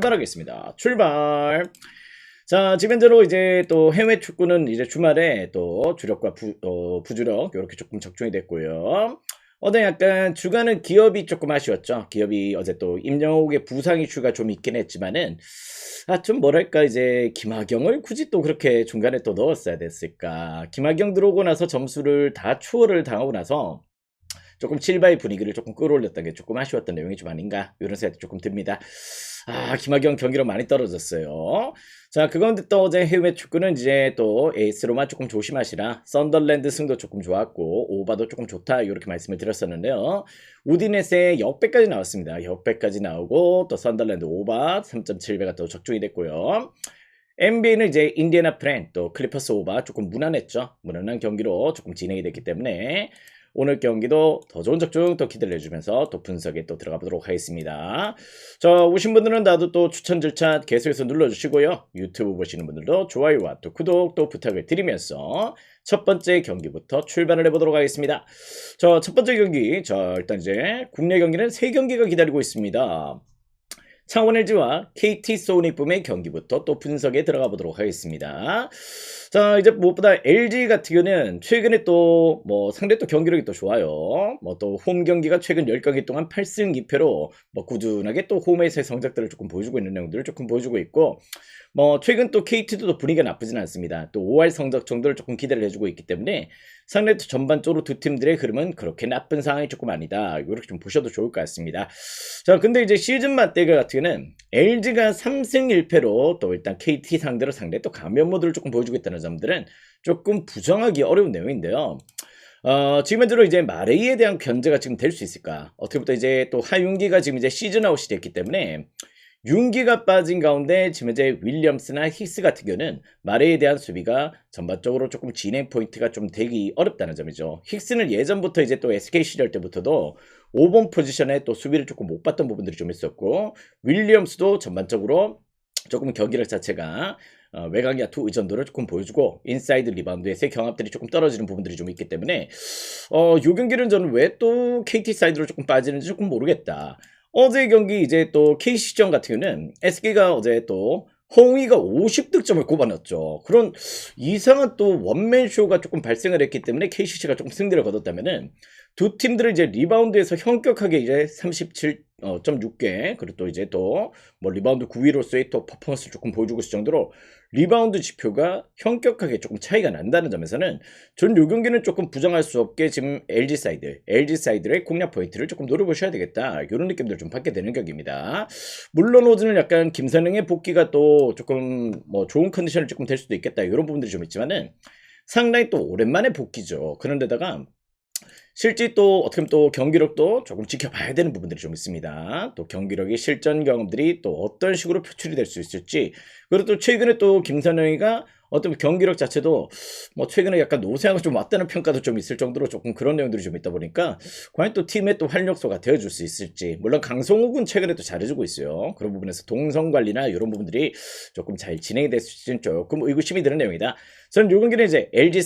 출발하겠습니다. 출발. 자, 지금 현재로 이제 또 해외 축구는 이제 주말에 또 주력과 부주력 이렇게 조금 적중이 됐고요. 어제 약간 주간은 기업이 조금 아쉬웠죠. 기업이 어제 또 임영옥의 부상 이슈가 좀 있긴 했지만은 좀 뭐랄까 이제 김하경을 굳이 또 그렇게 중간에 또 넣었어야 됐을까. 김하경 들어오고 나서 점수를 다 추월을 당하고 나서 조금 칠바의 분위기를 조금 끌어올렸던 게 조금 아쉬웠던 내용이 좀 아닌가 이런 생각이 조금 듭니다. 김하경 경기력 많이 떨어졌어요. 자, 그건데 또 어제 해외 축구는 이제 또 에이스로만 조금 조심하시라. 썬덜랜드 승도 조금 좋았고 오바도 조금 좋다 이렇게 말씀을 드렸었는데요. 우디네스의 역배까지 나왔습니다. 역배까지 나오고 또 썬덜랜드 오바 3.7배가 또 적중이 됐고요. NBA는 이제 인디애나 프렌 또 클리퍼스 오바 조금 무난했죠. 무난한 경기로 조금 진행이 됐기 때문에 오늘 경기도 더 좋은 적중 또 기대를 해주면서 또 분석에 또 들어가 보도록 하겠습니다. 자, 오신 분들은 나도 또 추천 절차 계속해서 눌러주시고요. 유튜브 보시는 분들도 좋아요와 또 구독 또 부탁을 드리면서 첫 번째 경기부터 출발을 해보도록 하겠습니다. 자, 첫 번째 경기. 자, 일단 이제 국내 경기는 3경기가 기다리고 있습니다. 창원 LG와 KT 소니붐의 경기부터 또 분석에 들어가 보도록 하겠습니다. 자, 이제 무엇보다 LG 같은 경우는 최근에 또 상대 또 경기력이 또 좋아요. 또 홈 경기가 최근 10경기 동안 8승 2패로 꾸준하게 또 홈에서의 성적들을 조금 보여주고 있는 내용들을 조금 보여주고 있고 최근 또 KT도 또 분위기가 나쁘진 않습니다. 또 5할 성적 정도를 조금 기대를 해주고 있기 때문에 상대 또 전반적으로 두 팀들의 흐름은 그렇게 나쁜 상황이 조금 아니다. 이렇게 좀 보셔도 좋을 것 같습니다. 자, 근데 이제 시즌 맞대결 같은 경우는 LG가 3승 1패로 또 일단 KT 상대로 상대 또 가면 모드를 조금 보여주고 있다는 점들은 조금 부정하기 어려운 내용인데요. 지금 현재로 이제 마레이에 대한 견제가 지금 될 수 있을까? 어떻게 보면 이제 또 하윤기가 지금 이제 시즌 아웃이 됐기 때문에 윤기가 빠진 가운데 지금 이제 윌리엄스나 힉스 같은 경우는 마레이에 대한 수비가 전반적으로 조금 진행 포인트가 좀 되기 어렵다는 점이죠. 힉스는 예전부터 이제 또 SK 시절 때부터도 5번 포지션에 또 수비를 조금 못 봤던 부분들이 좀 있었고 윌리엄스도 전반적으로 조금 경기력 자체가 외곽 야투 의존도를 조금 보여주고 인사이드 리바운드에서의 경합들이 조금 떨어지는 부분들이 좀 있기 때문에 요 경기는 저는 왜 또 KT 사이드로 조금 빠지는지 조금 모르겠다. 어제 경기 이제 또 KC전 같은 경우는 SK가 어제 또 홍의가 50득점을 꼽아넣었죠. 그런 이상한 또 원맨쇼가 조금 발생을 했기 때문에 KCC가 조금 승리를 거뒀다면은 두 팀들은 이제 리바운드에서 현격하게 이제 37.6개 그리고 또 이제 또 리바운드 9위로서의 또 퍼포먼스를 조금 보여주고 있을 정도로 리바운드 지표가 현격하게 조금 차이가 난다는 점에서는 전 요 경기는 조금 부정할 수 없게 지금 LG 사이드의 공략 포인트를 조금 노려보셔야 되겠다. 이런 느낌들 좀 받게 되는 경기입니다. 물론 오늘은 약간 김선영의 복귀가 또 조금 좋은 컨디션을 조금 될 수도 있겠다. 이런 부분들이 좀 있지만은 상당히 또 오랜만에 복귀죠. 그런데다가 실제 또 어떻게 보면 또 경기력도 조금 지켜봐야 되는 부분들이 좀 있습니다. 또 경기력의 실전 경험들이 또 어떤 식으로 표출이 될 수 있을지 그리고 또 최근에 또 김선영이가 어떤 경기력 자체도 최근에 약간 노세하고 좀 왔다는 평가도 좀 있을 정도로 조금 그런 내용들이 좀 있다 보니까 과연 또 팀의 또 활력소가 되어줄 수 있을지 물론 강성욱은 최근에 또 잘해주고 있어요. 그런 부분에서 동선 관리나 이런 부분들이 조금 잘 진행이 될 수 있을지 조금 의구심이 드는 내용이다. 저는 요 경기는 이제 LG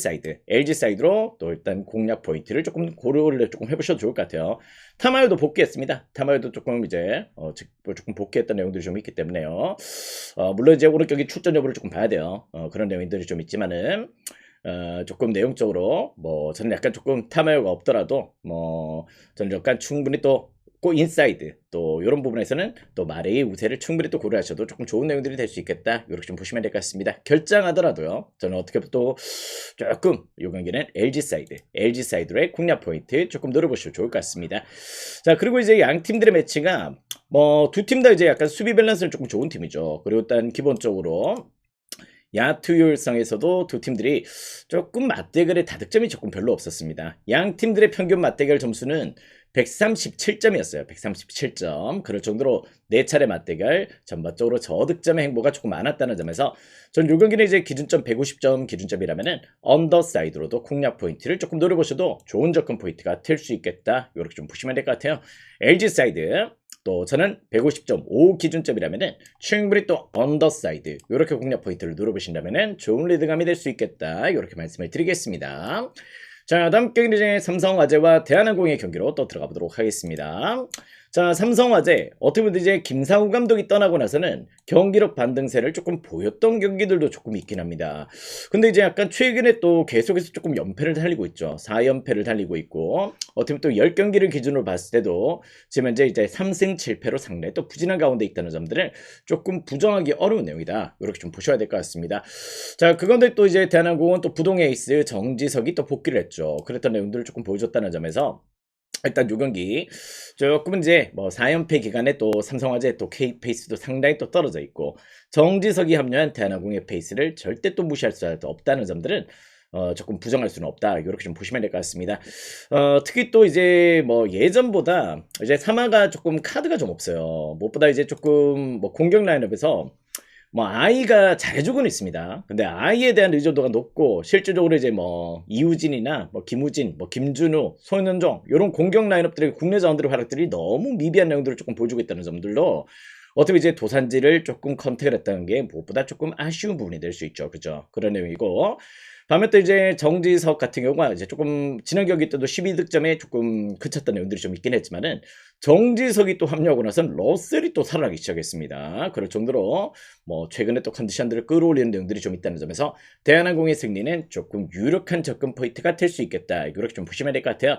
사이드로 또 일단 공략 포인트를 조금 고려를 조금 해보셔도 좋을 것 같아요. 타마요도 복귀했습니다. 타마요도 조금 이제 조금 복귀했던 내용들이 좀 있기 때문에요. 물론 이제 오늘 경기 출전 여부를 조금 봐야 돼요. 그런 내용들이 좀 있지만은 조금 내용적으로 저는 약간 조금 타마요가 없더라도 저는 약간 충분히 또 인사이드 또 이런 부분에서는 또 마레이 우세를 충분히 또 고려하셔도 조금 좋은 내용들이 될 수 있겠다. 이렇게 좀 보시면 될 것 같습니다. 결장하더라도요. 저는 어떻게 또 조금 이 경기는 LG 사이드의 공략 포인트 조금 노려보시면 좋을 것 같습니다. 자, 그리고 이제 양 팀들의 매치가 두 팀 다 이제 약간 수비 밸런스는 조금 좋은 팀이죠. 그리고 일단 기본적으로 야투율성에서도 두 팀들이 조금 맞대결의 다득점이 조금 별로 없었습니다. 양 팀들의 평균 맞대결 점수는 137점이었어요. 137점. 그럴 정도로 4차례 맞대결 전반적으로 저득점의 행보가 조금 많았다는 점에서 전 요 경기는 이제 기준점 150점 기준점이라면은 언더사이드로도 공략 포인트를 조금 노려보셔도 좋은 접근 포인트가 될 수 있겠다. 이렇게 좀 보시면 될 것 같아요. LG 사이드 또 저는 150.5 기준점이라면은 충분히 또 언더사이드 이렇게 공략 포인트를 노려보신다면은 좋은 리드감이 될 수 있겠다. 이렇게 말씀을 드리겠습니다. 자, 다음 경기는 이제 삼성화재와 대한항공의 경기로 또 들어가 보도록 하겠습니다. 자, 삼성화재 어떻게 보면 이제 김상우 감독이 떠나고 나서는 경기력 반등세를 조금 보였던 경기들도 조금 있긴 합니다. 근데 이제 약간 최근에 또 계속해서 조금 연패를 달리고 있죠. 4연패를 달리고 있고 어떻게 보면 또 10경기를 기준으로 봤을 때도 지금 현재 이제 3승 7패로 상당히 또 부진한 가운데 있다는 점들을 조금 부정하기 어려운 내용이다. 이렇게 좀 보셔야 될 것 같습니다. 자, 그건데 또 이제 대한항공은 또 부동 에이스 정지석이 또 복귀를 했죠. 그랬던 내용들을 조금 보여줬다는 점에서 일단 요 경기 조금 이제 뭐 4연패 기간에 또 삼성화재 또 K 페이스도 상당히 또 떨어져 있고 정지석이 합류한 대한항공의 페이스를 절대 또 무시할 수 없다는 점들은 조금 부정할 수는 없다. 이렇게 좀 보시면 될 것 같습니다. 특히 또 이제 뭐 예전보다 이제 사마가 조금 카드가 좀 없어요. 무엇보다 이제 조금 뭐 공격 라인업에서 뭐 아이가 잘해주고는 있습니다. 근데 아이에 대한 의존도가 높고 실질적으로 이제 뭐 이우진이나 뭐 김우진, 뭐 김준우, 손현종 이런 공격 라인업들의 국내 자원들의 활약들이 너무 미비한 내용들을 조금 보여주고 있다는 점들로 어떻게 이제 도산지를 조금 컨택을 했다는 게 무엇보다 조금 아쉬운 부분이 될 수 있죠. 그죠? 그런 내용이고. 반면 또 이제 정지석 같은 경우가 이제 조금 지난 경기 때도 12득점에 조금 그쳤던 내용들이 좀 있긴 했지만은 정지석이 또 합류하고 나선 러셀이 또 살아나기 시작했습니다. 그럴 정도로 뭐 최근에 또 컨디션들을 끌어올리는 내용들이 좀 있다는 점에서 대한항공의 승리는 조금 유력한 접근 포인트가 될 수 있겠다. 이렇게 좀 보시면 될 것 같아요.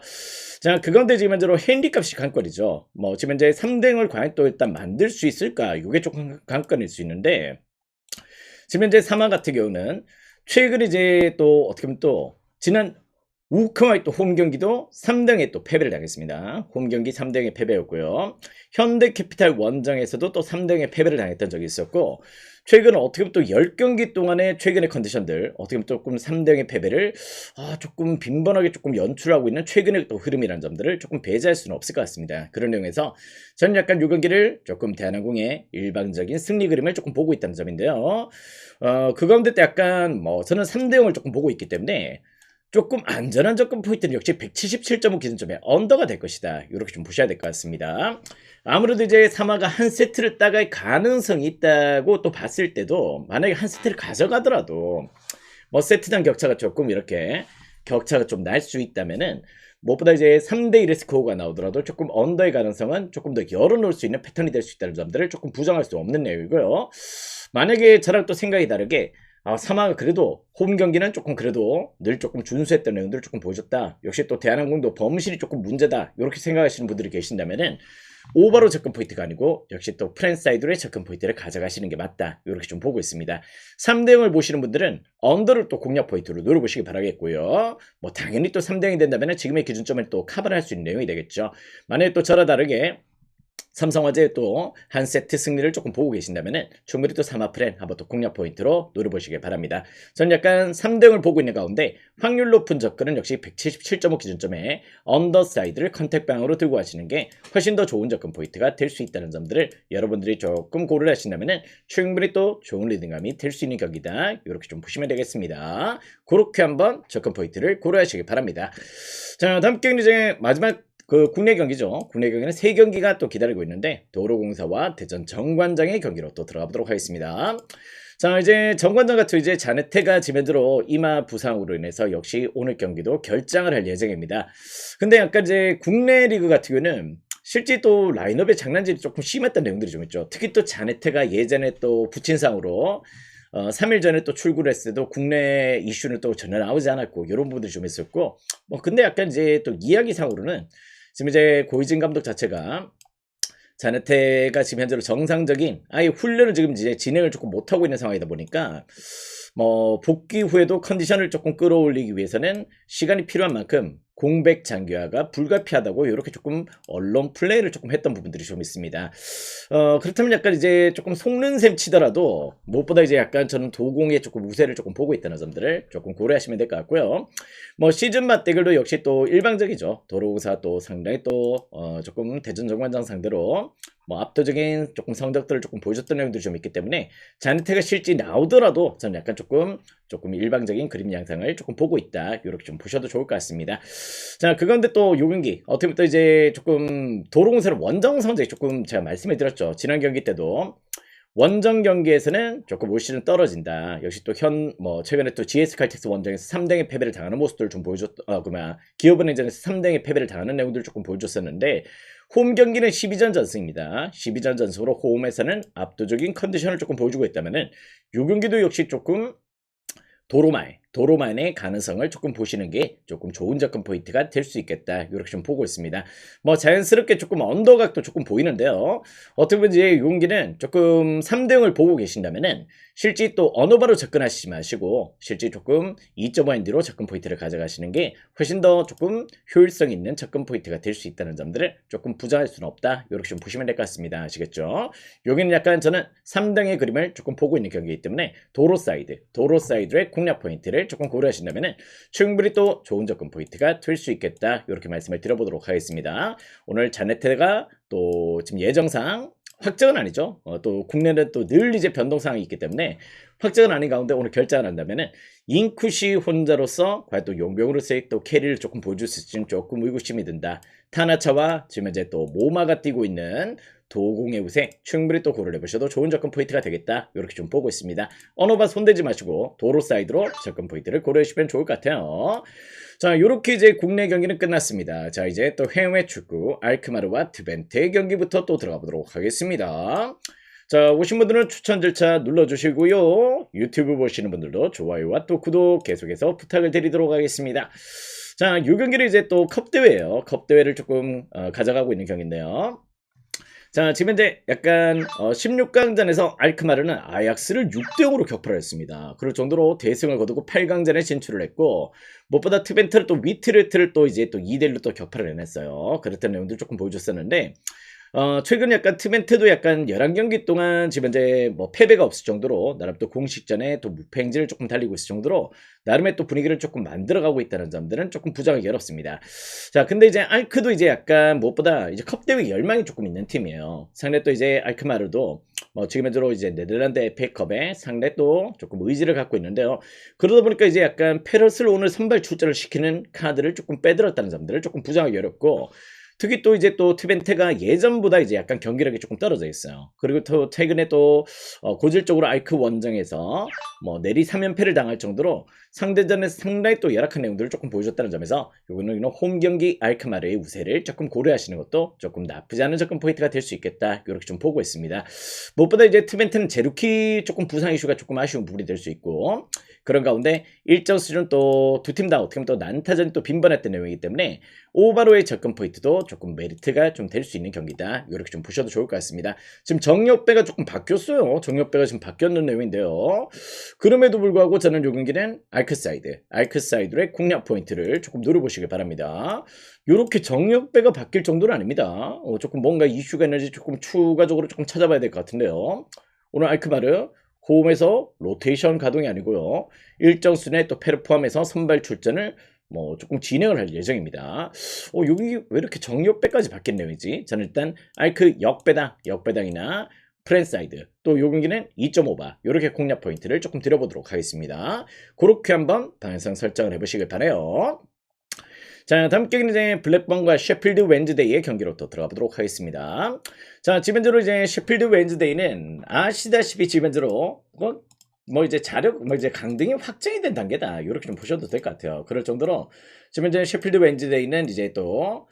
자, 그건데 지금 현재로 핸디값이 관건이죠. 뭐 지금 현재 3등을 과연 또 일단 만들 수 있을까? 이게 조금 관건일 수 있는데 지금 현재 사마 같은 경우는 최근 이제 또 어떻게 보면 또 지난 우크와의 또 홈 경기도 3등에 또 패배를 당했습니다. 홈 경기 3등에 패배였고요. 현대캐피탈 원정에서도 또 3등에 패배를 당했던 적이 있었고 최근 어떻게 보면 또 10경기 동안의 최근의 컨디션들 어떻게 보면 조금 3등의 패배를 조금 빈번하게 조금 연출하고 있는 최근의 또 흐름이라는 점들을 조금 배제할 수는 없을 것 같습니다. 그런 내용에서 저는 약간 이 경기를 조금 대한항공의 일방적인 승리 그림을 조금 보고 있다는 점인데요. 그 가운데 또 약간 뭐 저는 3대0을 조금 보고 있기 때문에 조금 안전한 접근 포인트는 역시 177.5 기준점에 언더가 될 것이다. 이렇게 좀 보셔야 될 것 같습니다. 아무래도 이제 사마가 한 세트를 따갈 가능성이 있다고 또 봤을 때도 만약에 한 세트를 가져가더라도 뭐 세트당 격차가 조금 이렇게 격차가 좀 날 수 있다면은 무엇보다 이제 3대1의 스코어가 나오더라도 조금 언더의 가능성은 조금 더 열어놓을 수 있는 패턴이 될 수 있다는 점들을 조금 부정할 수 없는 내용이고요. 만약에 저랑 또 생각이 다르게 사마가 그래도 홈 경기는 조금 그래도 늘 조금 준수했던 내용들을 조금 보여줬다. 역시 또 대한항공도 범실이 조금 문제다. 이렇게 생각하시는 분들이 계신다면은 오버로 접근 포인트가 아니고 역시 또 프랜사이드의 접근 포인트를 가져가시는 게 맞다. 이렇게 좀 보고 있습니다. 3대0을 보시는 분들은 언더를 또 공략 포인트로 노려보시기 바라겠고요. 뭐 당연히 또 3대0이 된다면 지금의 기준점을 또 커버를 할 수 있는 내용이 되겠죠. 만약에 또 저와 다르게 삼성화재 또 한 세트 승리를 조금 보고 계신다면 충분히 또 사마프렌 한번 또 공략 포인트로 노려보시길 바랍니다. 저는 약간 3등을 보고 있는 가운데 확률 높은 접근은 역시 177.5 기준점에 언더사이드를 컨택 방으로 들고 가시는 게 훨씬 더 좋은 접근 포인트가 될 수 있다는 점들을 여러분들이 조금 고려를 하신다면 충분히 또 좋은 리딩감이 될 수 있는 경기다. 이렇게 좀 보시면 되겠습니다. 그렇게 한번 접근 포인트를 고려하시길 바랍니다. 자, 다음 경기 이제 마지막 국내 경기죠. 국내 경기는 3경기가 또 기다리고 있는데 도로공사와 대전 정관장의 경기로 또 들어가 보도록 하겠습니다. 자, 이제 정관장 같은 이제 자네테가 지면으로 이마 부상으로 인해서 역시 오늘 경기도 결장을 할 예정입니다. 근데 약간 이제 국내 리그 같은 경우는 실제 또 라인업의 장난질이 조금 심했던 내용들이 좀 있죠. 특히 또 자네테가 예전에 또 부친상으로 3일 전에 또 출구를 했을 때도 국내 이슈는 또 전혀 나오지 않았고 이런 부분들이 좀 있었고 근데 약간 이제 또 이야기상으로는 지금 이제 고이진 감독 자체가 자네테가 지금 현재로 정상적인 아예 훈련을 지금 이제 진행을 조금 못하고 있는 상황이다 보니까 뭐 복귀 후에도 컨디션을 조금 끌어올리기 위해서는 시간이 필요한 만큼 공백 장기화가 불가피하다고 이렇게 조금 언론 플레이를 조금 했던 부분들이 좀 있습니다. 그렇다면 약간 이제 조금 속는 셈 치더라도 무엇보다 이제 약간 저는 도공의 조금 우세를 조금 보고 있다는 점들을 조금 고려하시면 될 것 같고요. 뭐 시즌 맞대결도 역시 또 일방적이죠. 도로공사 또 상당히 또 조금 대전 정관장 상대로 뭐 압도적인 조금 성적들을 조금 보여줬던 내용들이 좀 있기 때문에 자네테가 실제 나오더라도 저는 약간 조금 일방적인 그림 양상을 조금 보고 있다. 이렇게 좀 보셔도 좋을 것 같습니다. 자, 그건데 또 요 경기 어떻게 보면 또 이제 조금 도로공사의 원정 성적이 조금 제가 말씀을 드렸죠. 지난 경기 때도 원정 경기에서는 조금 올 시즌 떨어진다. 역시 또 최근에 또 GS 칼텍스 원정에서 3등의 패배를 당하는 모습들을 좀 기업은행전에서 3등의 패배를 당하는 내용들을 조금 보여줬었는데 홈 경기는 12전 전승입니다. 12전 전승으로 홈에서는 압도적인 컨디션을 조금 보여주고 있다면은 요 경기도 역시 조금 도로만의 가능성을 조금 보시는 게 조금 좋은 접근 포인트가 될 수 있겠다. 이렇게 좀 보고 있습니다. 뭐 자연스럽게 조금 언더각도 조금 보이는데요. 어떻게 보면 이제 이 경기는 조금 3대0을 보고 계신다면은 실제 또 언어바로 접근하시지 마시고 실제 조금 2.5인드로 접근 포인트를 가져가시는 게 훨씬 더 조금 효율성 있는 접근 포인트가 될 수 있다는 점들을 조금 부정할 수는 없다. 이렇게 좀 보시면 될 것 같습니다. 아시겠죠? 여기는 약간 저는 3등의 그림을 조금 보고 있는 경기이기 때문에 도로 사이드의 공략 포인트를 조금 고려하신다면 충분히 또 좋은 접근 포인트가 될 수 있겠다. 이렇게 말씀을 드려보도록 하겠습니다. 오늘 자네트가 또 지금 예정상 확정은 아니죠. 또 국내는 또 늘 이제 변동사항이 있기 때문에 확정은 아닌 가운데 오늘 결정을 한다면은 인쿠시 혼자로서 과연 또 용병으로서의 또 캐리를 조금 보여줄 수 있을지는 조금 의구심이 든다. 타나차와 지금 이제 또 모마가 뛰고 있는 도공의 우세 충분히 또 고려해 보셔도 좋은 접근 포인트가 되겠다. 이렇게 좀 보고 있습니다. 언어바 손대지 마시고 도로 사이드로 접근 포인트를 고려해 주시면 좋을 것 같아요. 자, 요렇게 이제 국내 경기는 끝났습니다. 자, 이제 또 해외 축구 알크마르와 트벤테의 경기부터 또 들어가 보도록 하겠습니다. 자, 오신 분들은 추천 절차 눌러주시고요. 유튜브 보시는 분들도 좋아요와 또 구독 계속해서 부탁을 드리도록 하겠습니다. 자, 이 경기는 이제 또 컵대회예요. 컵대회를 조금 가져가고 있는 경기인데요. 자, 지금 현재 약간 16강전에서 알크마르는 아약스를 6대0으로 격파를 했습니다. 그럴 정도로 대승을 거두고 8강전에 진출을 했고 무엇보다 트벤트를 또 위트레트를 또 이제 또 2대1로 또 격파를 해냈어요. 그랬던 내용들 조금 보여줬었는데 최근 약간 트벤트도 약간 11경기 동안 지금 현재 뭐 패배가 없을 정도로 나름 또 공식전에 또 무패행진을 조금 달리고 있을 정도로 나름의 또 분위기를 조금 만들어가고 있다는 점들은 조금 부정하기 어렵습니다. 자, 근데 이제 알크도 이제 약간 무엇보다 이제 컵대회 열망이 조금 있는 팀이에요. 상대 또 이제 알크마르도 뭐 지금 현재로 이제 네덜란드 FA컵에 상대 또 조금 의지를 갖고 있는데요. 그러다 보니까 이제 약간 페럿을 오늘 선발 출전을 시키는 카드를 조금 빼들었다는 점들을 조금 부정하기 어렵고 특히 또 이제 또 트벤테가 예전보다 이제 약간 경기력이 조금 떨어져 있어요. 그리고 또 최근에 또 고질적으로 알크 원정에서 뭐 내리 3연패를 당할 정도로 상대전에서 상당히 또 열악한 내용들을 조금 보여줬다는 점에서 요거는 홈 경기 알크마르의 우세를 조금 고려하시는 것도 조금 나쁘지 않은 접근 포인트가 될 수 있겠다. 이렇게 좀 보고 있습니다. 무엇보다 이제 트벤테는 제루키 조금 부상 이슈가 조금 아쉬운 부분이 될 수 있고 그런 가운데 일정 수준 또 두 팀 다 어떻게 보면 또 난타전이 또 빈번했던 내용이기 때문에 오바로의 접근 포인트도 조금 메리트가 좀 될 수 있는 경기다. 이렇게 좀 보셔도 좋을 것 같습니다. 지금 정력배가 조금 바뀌었어요. 정력배가 지금 바뀌었는 내용인데요. 그럼에도 불구하고 저는 요 경기는 알크사이드의 공략 포인트를 조금 노려보시길 바랍니다. 요렇게 정력배가 바뀔 정도는 아닙니다. 조금 뭔가 이슈가 있는지 조금 추가적으로 조금 찾아봐야 될 것 같은데요. 오늘 알크마르 홈에서 로테이션 가동이 아니고요. 일정 수준의 또 패를 포함해서 선발 출전을 뭐 조금 진행을 할 예정입니다. 여기 왜 이렇게 정역배까지 바뀐 내용이지? 저는 일단 알크 역배당이나 프랜사이드 또 요 경기는 2.5바 이렇게 공략 포인트를 조금 드려보도록 하겠습니다. 그렇게 한번 방향성 설정을 해보시길 바라요. 자, 다음 경기는 이제 블랙번과 셰필드 웬즈데이의 경기로 또 들어가 보도록 하겠습니다. 자, 지금 현재로 이제 셰필드 웬즈데이는 아시다시피 지금 현재로 뭐 이제 이제 강등이 확정이 된 단계다. 이렇게 좀 보셔도 될 것 같아요. 그럴 정도로 지금 현재 셰필드 웬즈데이는 이제 또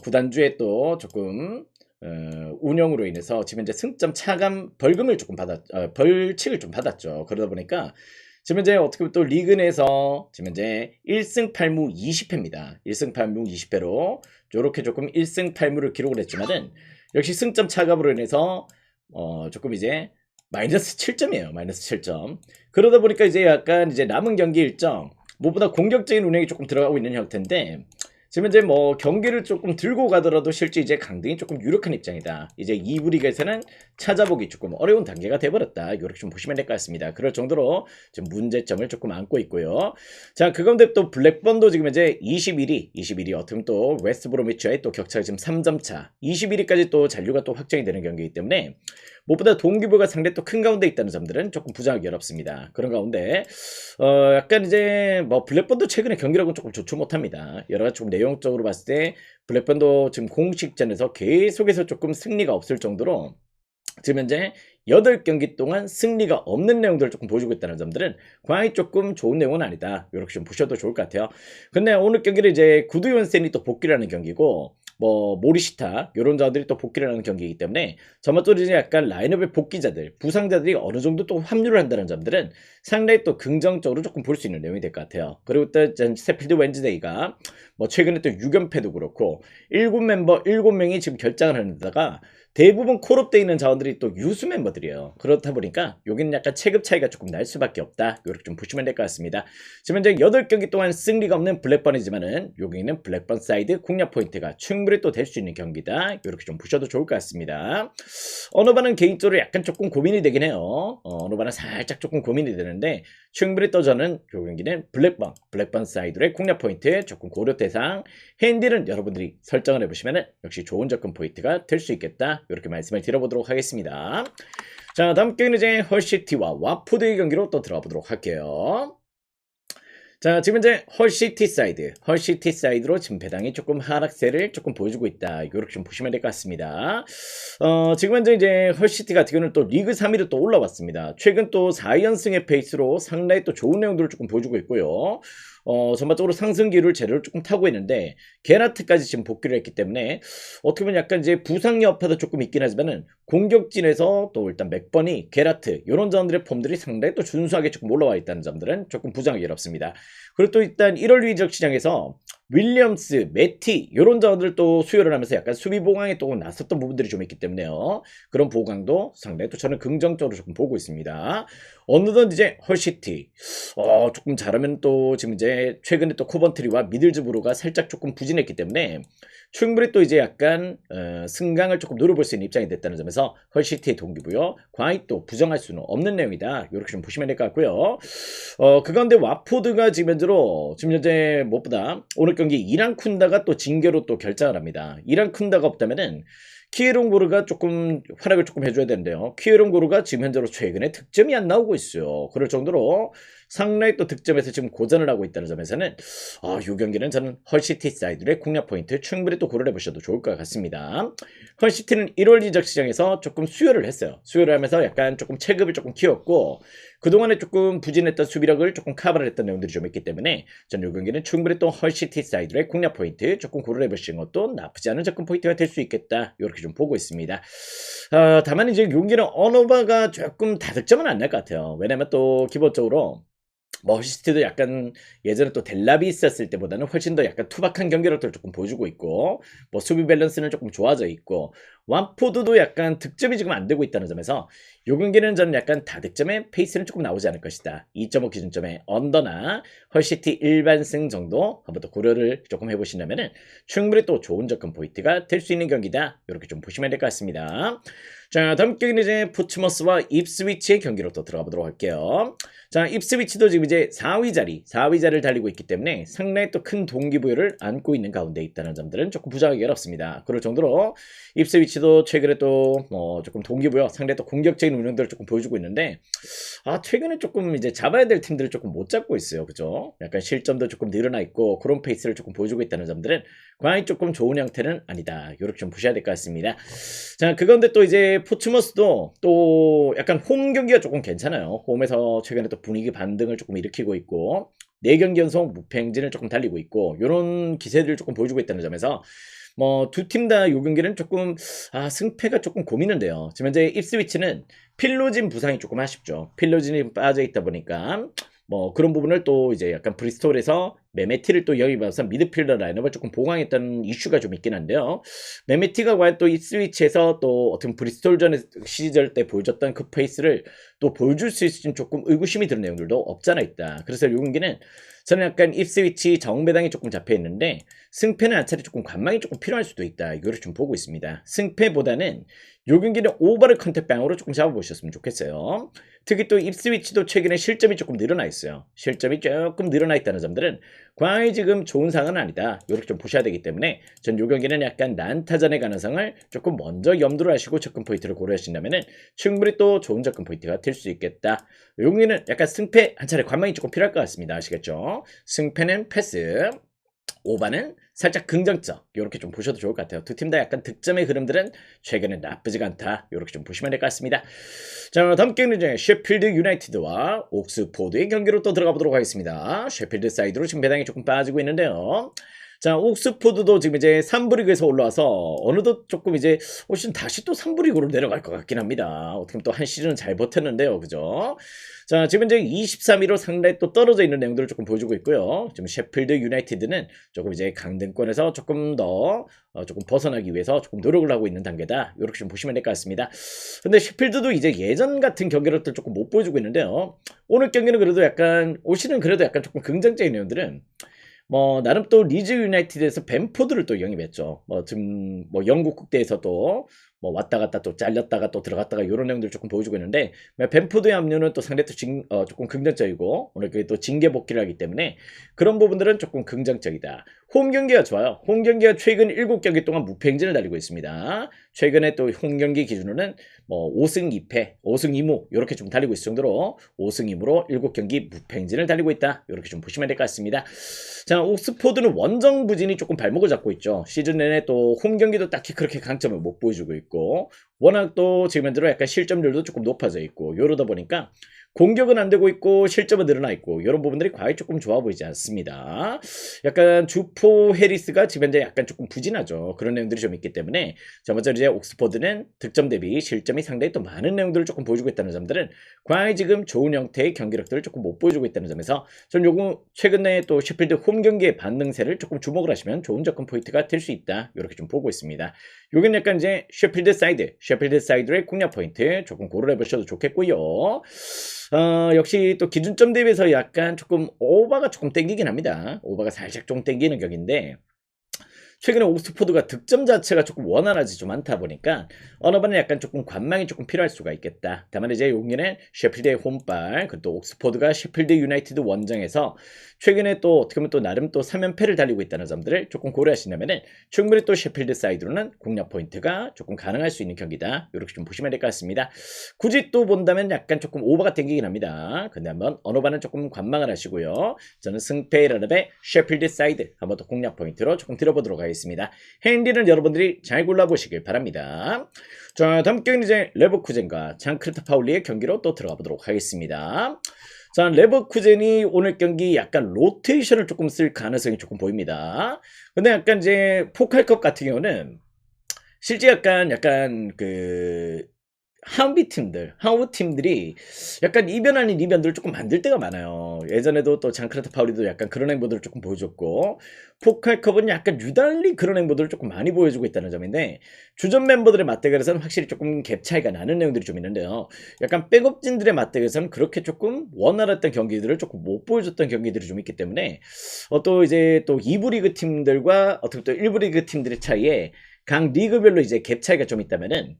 구단주의 또 조금 운영으로 인해서 지금 현재 승점 차감 벌금을 조금 벌칙을 좀 받았죠. 그러다 보니까 지금 현재 어떻게 보면 또 리그 내에서 지금 현재 1승 8무 20패입니다. 1승 8무 20패로 이렇게 조금 1승 8무를 기록을 했지만은 역시 승점 차감으로 인해서 조금 이제 마이너스 7점이에요. 마이너스 7점. 그러다 보니까 이제 약간 이제 남은 경기 일정 무엇보다 공격적인 운영이 조금 들어가고 있는 형태인데 지금 이제 뭐 경기를 조금 들고 가더라도 실제 이제 강등이 조금 유력한 입장이다. 이제 2부 리그에서는 찾아보기 조금 어려운 단계가 돼버렸다. 이렇게 좀 보시면 될 것 같습니다. 그럴 정도로 지금 문제점을 조금 안고 있고요. 자, 그 가운데 또 블랙번도 지금 이제 21위 어떻게 보면 또 웨스트브로미치와의 또 격차가 지금 3점 차. 21위까지 또 잔류가 또 확정이 되는 경기이기 때문에 무엇보다 동기부여가 상당히 또 큰 가운데 있다는 점들은 조금 부정하기 어렵습니다. 그런 가운데 약간 이제 뭐 블랙번도 최근에 경기력은 조금 좋지 못합니다. 여러 가지 좀 내용적으로 봤을 때 블랙번도 지금 공식전에서 계속해서 조금 승리가 없을 정도로 지금 현재 8경기 동안 승리가 없는 내용들을 조금 보여주고 있다는 점들은 과히 조금 좋은 내용은 아니다. 이렇게 좀 보셔도 좋을 것 같아요. 근데 오늘 경기를 이제 구두연센이 또 복귀를 하는 경기고 뭐 모리시타 이런 자들이 또 복귀를 하는 경기이기 때문에 전반적으로 이제 약간 라인업의 복귀자들, 부상자들이 어느 정도 또 합류를 한다는 점들은 상당히 또 긍정적으로 조금 볼 수 있는 내용이 될 것 같아요. 그리고 또 세필드 웬즈데이가 뭐 최근에 또 6연패도 그렇고 7멤버 7명이 지금 결장을 하는 데다가 대부분 콜업되어 있는 자원들이 또 유수 멤버들이에요. 그렇다 보니까 여기는 약간 체급 차이가 조금 날 수밖에 없다. 이렇게 좀 보시면 될 것 같습니다. 지금 현재 8경기 동안 승리가 없는 블랙번이지만은 여기는 블랙번 사이드 공략 포인트가 충분히 또 될 수 있는 경기다. 이렇게 좀 보셔도 좋을 것 같습니다. 어느 바는 개인적으로 약간 조금 고민이 되긴 해요. 어느 바는 살짝 조금 고민이 되는데 충분히 또 저는 이 경기는 블랙번 사이드의 공략 포인트 조금 고려 대상 핸디는 여러분들이 설정을 해보시면 역시 좋은 접근 포인트가 될 수 있겠다. 이렇게 말씀을 드려보도록 하겠습니다. 자, 다음 경기는 이제 헐시티와 와포드의 경기로 또 들어가 보도록 할게요. 자, 지금 이제 헐시티 사이드로 지금 배당이 조금 하락세를 조금 보여주고 있다. 이렇게 좀 보시면 될 것 같습니다. 지금 현재 이제 헐시티 같은 경우는 또 리그 3위로 또 올라왔습니다. 최근 또 4연승의 페이스로 상당히 또 좋은 내용들을 조금 보여주고 있고요. 전반적으로 상승 기류를 제대로 조금 타고 있는데 게라트까지 지금 복귀를 했기 때문에 어떻게 보면 약간 이제 부상 여파도 조금 있긴 하지만은 공격진에서 또 일단 맥버니, 게라트 이런 자원들의 폼들이 상당히 또 준수하게 조금 올라와 있다는 점들은 조금 부정하기 어렵습니다. 그리고 또 일단 1월 위적 시장에서 윌리엄스, 매티 이런 자원들 또 수요를 하면서 약간 수비 보강에 또 나섰던 부분들이 좀 있기 때문에요. 그런 보강도 상당히 또 저는 긍정적으로 조금 보고 있습니다. 어느덧 이제 헐시티 조금 잘하면 또 지금 이제 최근에 또 코번트리와 미들즈브로가 살짝 조금 부진했기 때문에 충분히 또 이제 약간 승강을 조금 노려볼 수 있는 입장이 됐다는 점에서 헐시티의 동기부여 과히 또 부정할 수는 없는 내용이다. 이렇게 좀 보시면 될 것 같고요. 그 가운데 와포드가 지금 현재 무엇보다 오늘 경기 이란 쿤다가 또 징계로 또 결장을 합니다. 이란 쿤다가 없다면은 키에롱고르가 조금 활약을 조금 해줘야 되는데요. 키에롱고르가 지금 현재로 최근에 득점이 안 나오고 있어요. 그럴 정도로 상당히 또 득점에서 지금 고전을 하고 있다는 점에서는 이 경기는 저는 헐시티 사이드의 공략 포인트 충분히 또 고려해 보셔도 좋을 것 같습니다. 헐시티는 1월 이적 시장에서 조금 수요를 했어요. 수요를 하면서 약간 조금 체급을 조금 키웠고 그동안에 조금 부진했던 수비력을 조금 커버를 했던 내용들이 좀 있기 때문에 저는 이 경기는 충분히 또 헐시티 사이드의 공략 포인트 조금 고려해 보시는 것도 나쁘지 않은 접근 포인트가 될 수 있겠다. 이렇게 좀 보고 있습니다. 다만 이제 경기는 언어바가 조금 다득점은 안 날 것 같아요. 왜냐면 또 기본적으로 헐시티도 약간 예전에 또 델라비 있었을 때보다는 훨씬 더 약간 투박한 경기력들을 조금 보여주고 있고 뭐 수비 밸런스는 조금 좋아져 있고 완포드도 약간 득점이 지금 안 되고 있다는 점에서 요 경기는 저는 약간 다득점의 페이스는 조금 나오지 않을 것이다. 2.5 기준점의 언더나 헐시티 일반승 정도 한번 더 고려를 조금 해보신다면은 충분히 또 좋은 접근 포인트가 될 수 있는 경기다. 이렇게 좀 보시면 될 것 같습니다. 자, 다음 경기는 이제 포츠머스와 입스위치의 경기로 또 들어가 보도록 할게요. 자, 입스위치도 지금 이제 4위 자리를 달리고 있기 때문에 상당히 또 큰 동기부여를 안고 있는 가운데 있다는 점들은 조금 부정하기 어렵습니다. 그럴 정도로 입스위치도 최근에 또 조금 동기부여 상당히 또 공격적인 운영들을 조금 보여주고 있는데 최근에 조금 이제 잡아야 될 팀들을 조금 못 잡고 있어요. 그죠? 약간 실점도 조금 늘어나 있고 그런 페이스를 조금 보여주고 있다는 점들은 과히 조금 좋은 형태는 아니다. 이렇게 좀 보셔야 될 것 같습니다. 자, 그건데 또 이제 포츠머스도 또 약간 홈 경기가 조금 괜찮아요. 홈에서 최근에 또 분위기 반등을 조금 일으키고 있고 4경기 연속 무패 행진을 조금 달리고 있고 이런 기세들을 조금 보여주고 있다는 점에서 뭐 두 팀 다 요 경기는 조금 승패가 조금 고민인데요. 지금 현재 입스위치는 필로진 부상이 조금 아쉽죠. 필로진이 빠져 있다 보니까 뭐 그런 부분을 또 이제 약간 브리스톨에서 메메티를 또 영입해서 미드필더 라인업을 조금 보강했다는 이슈가 좀 있긴 한데요. 메메티가 과연 또 이 스위치에서 또 어떤 브리스톨 전 시절 때 보여줬던 그 페이스를 또 보여줄 수 있을지는 조금 의구심이 드는 내용들도 없잖아 있다. 그래서 이 경기는 저는 약간 입스위치 정배당이 조금 잡혀 있는데 승패는 한 차례 조금 관망이 조금 필요할 수도 있다. 이거를 좀 보고 있습니다. 승패보다는 요 경기는 오버를 컨택방으로 조금 잡아보셨으면 좋겠어요. 특히 또 입스위치도 최근에 실점이 조금 늘어나 있어요. 실점이 조금 늘어나 있다는 점들은 과히 지금 좋은 상은 아니다. 이렇게 좀 보셔야 되기 때문에 전 요 경기는 약간 난타전의 가능성을 조금 먼저 염두를 하시고 접근 포인트를 고려하신다면은 충분히 또 좋은 접근 포인트가 될 수 있겠다. 요 경기는 약간 승패 한 차례 관망이 조금 필요할 것 같습니다. 아시겠죠? 승패는 패스. 오바는 살짝 긍정적 이렇게 좀 보셔도 좋을 것 같아요. 두 팀 다 약간 득점의 흐름들은 최근에 나쁘지가 않다. 이렇게 좀 보시면 될 것 같습니다. 자, 다음 경기는 이제 셰필드 유나이티드와 옥스포드의 경기로 또 들어가 보도록 하겠습니다. 셰필드 사이드로 지금 배당이 조금 빠지고 있는데요. 자, 옥스포드도 지금 이제 3부 리그에서 올라와서 어느덧 조금 이제 훨씬 다시 또 3부 리그로 내려갈 것 같긴 합니다. 어떻게 보면 또 한 시즌은 잘 버텼는데요. 그죠? 자, 지금 이제 23위로 상당히 또 떨어져 있는 내용들을 조금 보여주고 있고요. 지금 셰필드 유나이티드는 조금 이제 강등권에서 조금 더 조금 벗어나기 위해서 조금 노력을 하고 있는 단계다. 이렇게 좀 보시면 될 것 같습니다. 근데 셰필드도 이제 예전 같은 경기력들 조금 못 보여주고 있는데요. 오늘 경기는 그래도 약간 올 시즌 그래도 약간 조금 긍정적인 내용들은 뭐 나름 또 리즈 유나이티드에서 벤포드를 또 영입했죠. 뭐 지금 뭐 영국 국대에서도 뭐 왔다 갔다 또 잘렸다가 또 들어갔다가 이런 내용들을 조금 보여주고 있는데 벤포드의 합류는 또 상당히 또 조금 긍정적이고 오늘 그게 또 징계 복귀를 하기 때문에 그런 부분들은 조금 긍정적이다. 홈 경기가 좋아요. 홈 경기가 최근 7경기 동안 무패 행진을 달리고 있습니다. 최근에 또 홈 경기 기준으로는 뭐 5승 2패, 5승 2무 이렇게 좀 달리고 있을 정도로 5승 2무로 7경기 무패 행진을 달리고 있다. 이렇게 좀 보시면 될 것 같습니다. 자, 옥스포드는 원정 부진이 조금 발목을 잡고 있죠. 시즌 내내 또 홈 경기도 딱히 그렇게 강점을 못 보여주고 있고 워낙 또 지금 현재로 약간 실점률도 조금 높아져 있고 이러다 보니까 공격은 안 되고 있고 실점은 늘어나 있고 이런 부분들이 과히 조금 좋아 보이지 않습니다. 약간 주포 해리스가 지금 현재 약간 조금 부진하죠. 그런 내용들이 좀 있기 때문에 자, 먼저 이제 옥스포드는 득점 대비 실점이 상당히 또 많은 내용들을 조금 보여주고 있다는 점들은 과히 지금 좋은 형태의 경기력들을 조금 못 보여주고 있다는 점에서 전 요거 최근에 또 셰필드 홈 경기의 반등세를 조금 주목을 하시면 좋은 접근 포인트가 될 수 있다. 이렇게 좀 보고 있습니다. 요건 약간 이제 셰필드 사이드의 공략 포인트 조금 고려해 보셔도 좋겠고요. 역시 또 기준점 대비해서 약간 조금 오버가 조금 땡기긴 합니다. 오버가 살짝 좀 땡기는 격인데 최근에 옥스포드가 득점 자체가 조금 원활하지 좀 않다 보니까 어느 번에 약간 조금 관망이 조금 필요할 수가 있겠다. 다만 이제 용기는 셰필드의 홈발 그리고 또 옥스포드가 셰필드 유나이티드 원정에서 최근에 또 어떻게 보면 또 나름 또 3연패를 달리고 있다는 점들을 조금 고려하신다면은 충분히 또 셰필드 사이드로는 공략 포인트가 조금 가능할 수 있는 경기다. 이렇게 좀 보시면 될 것 같습니다. 굳이 또 본다면 약간 조금 오버가 땡기긴 합니다. 근데 한번 어느 반은 조금 관망을 하시고요. 저는 승패의 라벨의 셰필드 사이드 한번 더 공략 포인트로 조금 들어보도록 하겠습니다. 핸디는 여러분들이 잘 골라보시길 바랍니다. 자, 다음 경기는 이제 레버쿠젠과 잔크르트 파울리의 경기로 또 들어가 보도록 하겠습니다. 자, 레버쿠젠이 오늘 경기 약간 로테이션을 조금 쓸 가능성이 조금 보입니다. 근데 약간 이제 포칼컵 같은 경우는 실제 약간 그 하위 팀들이 약간 이변 아닌 이변들을 조금 만들 때가 많아요. 예전에도 또 잔크라트 파울리도 약간 그런 행보들을 조금 보여줬고 포칼컵은 약간 유달리 그런 행보들을 조금 많이 보여주고 있다는 점인데 주전 멤버들의 맞대결에서는 확실히 조금 갭 차이가 나는 내용들이 좀 있는데요. 약간 백업진들의 맞대결에서는 그렇게 조금 원활했던 경기들을 조금 못 보여줬던 경기들이 좀 있기 때문에 또 이제 또 2부 리그 팀들과 어떻게 또 1부 리그 팀들의 차이에 각 리그별로 이제 갭 차이가 좀 있다면은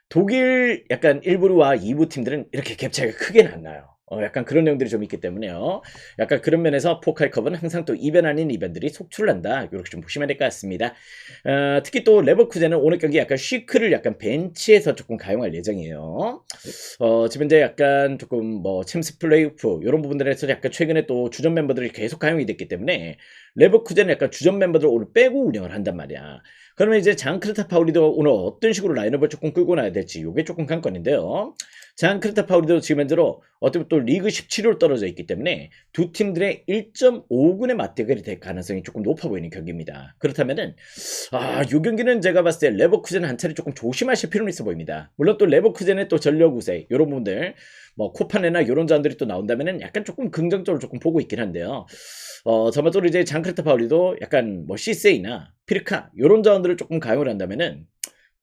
독일 약간 1부와 2부 팀들은 이렇게 갭 차이가 크게는 안 나요. 약간 그런 내용들이 좀 있기 때문에요. 약간 그런 면에서 포칼컵은 항상 또 이변 아닌 이변들이 속출을 한다. 이렇게 좀 보시면 될 것 같습니다. 특히 또 레버쿠젠은 오늘 경기 약간 쉬크를 약간 벤치에서 조금 가용할 예정이에요. 지금 이제 약간 조금 뭐 챔스 플레이오프 이런 부분들에서 약간 최근에 또 주전 멤버들이 계속 가용이 됐기 때문에 레버쿠젠은 약간 주전 멤버들을 오늘 빼고 운영을 한단 말이야. 그러면 이제 잔크르타 파울리도 오늘 어떤 식으로 라인업을 조금 끌고 나야 될지 이게 조금 관건인데요. 잔크르타 파울리도 지금 현재로 어떻게 또 리그 17위로 떨어져 있기 때문에 두 팀들의 1.5군의 맞대결이 될 가능성이 조금 높아 보이는 경기입니다. 그렇다면은 이 경기는 제가 봤을 때 레버쿠젠 한 차례 조금 조심하실 필요는 있어 보입니다. 물론 또 레버쿠젠의 또 전력 우세 이런 부분들 뭐 코파네나 이런 자들이 또 나온다면은 약간 조금 긍정적으로 조금 보고 있긴 한데요. 저마토로 이제 잔크르타 파울리도 약간 뭐 시세이나 피르카 이런 자원들을 조금 가용을 한다면은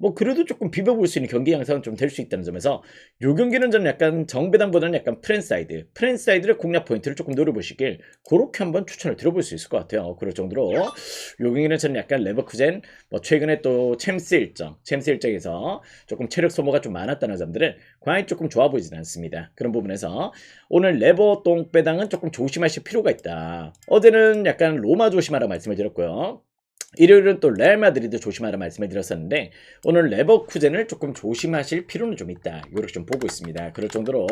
뭐 그래도 조금 비벼볼 수 있는 경기 양상은 좀 될 수 있다는 점에서 요 경기는 저는 약간 정배당보다는 약간 프랜사이드의 공략 포인트를 조금 노려보시길 그렇게 한번 추천을 드려볼 수 있을 것 같아요. 그럴 정도로 요 경기는 저는 약간 레버쿠젠 뭐 최근에 또 챔스 일정에서 조금 체력 소모가 좀 많았다는 점들은 과연 조금 좋아 보이진 않습니다. 그런 부분에서 오늘 레버 똥배당은 조금 조심하실 필요가 있다. 어제는 약간 로마 조심하라 말씀을 드렸고요. 일요일은 또 레알 마드리드 조심하라 말씀을 드렸었는데 오늘 레버쿠젠을 조금 조심하실 필요는 좀 있다. 이렇게 좀 보고 있습니다. 그럴 정도로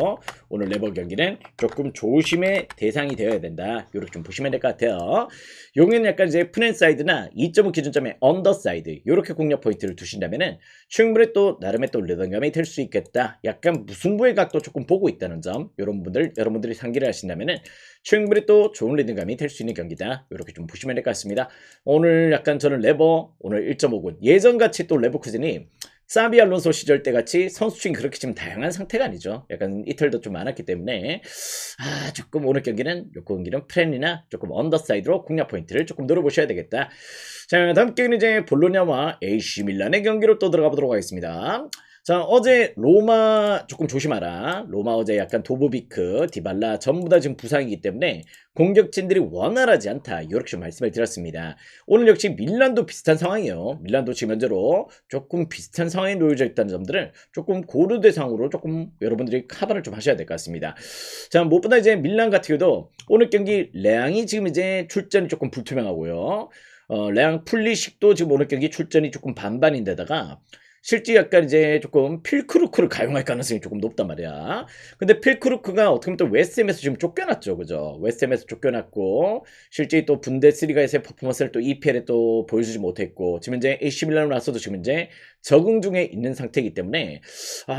오늘 레버 경기는 조금 조심의 대상이 되어야 된다. 이렇게 좀 보시면 될 것 같아요. 용에는 약간 이제 프렌 사이드나 2.5 기준점의 언더 사이드 이렇게 공략 포인트를 두신다면은 충분히 또 나름의 또 리듬감이 될 수 있겠다. 약간 무승부의 각도 조금 보고 있다는 점 여러분들이 상기를 하신다면은 충분히 또 좋은 리듬감이 될 수 있는 경기다. 이렇게 좀 보시면 될 것 같습니다. 오늘 약간 저는 레버 오늘 1.5군 예전같이 또 레버쿠젠이 사비 알론소 시절 때 같이 선수층이 그렇게 지금 다양한 상태가 아니죠. 약간 이탈도 좀 많았기 때문에 조금 오늘 경기는 프렌이나 조금 언더사이드로 공략 포인트를 조금 노려보셔야 되겠다. 자, 다음 경기는 이제 볼로냐와 AC 밀란의 경기로 또 들어가 보도록 하겠습니다. 자, 어제 로마 조금 조심하라. 로마 어제 약간 도보비크, 디발라 전부 다 지금 부상이기 때문에 공격진들이 원활하지 않다. 이렇게 좀 말씀을 드렸습니다. 오늘 역시 밀란도 비슷한 상황이에요. 밀란도 지금 현재로 조금 비슷한 상황에 놓여져 있다는 점들을 조금 고려 대상으로 조금 여러분들이 커버를 좀 하셔야 될 것 같습니다. 자, 무엇보다 이제 밀란 같은 경우도 오늘 경기 레앙이 지금 이제 출전이 조금 불투명하고요. 레앙 풀리식도 지금 오늘 경기 출전이 조금 반반인데다가 실제 약간 이제 조금 필크루크를 가용할 가능성이 조금 높단 말이야. 근데 필크루크가 어떻게 보면 또 웨스트햄에서 지금 쫓겨났죠. 그죠? 웨스트햄에서 쫓겨났고 실제 또 분데스리가에서의 퍼포먼스를 또 EPL에 또 보여주지 못했고 지금 이제 AC 밀란으로 와서도 지금 이제 적응 중에 있는 상태이기 때문에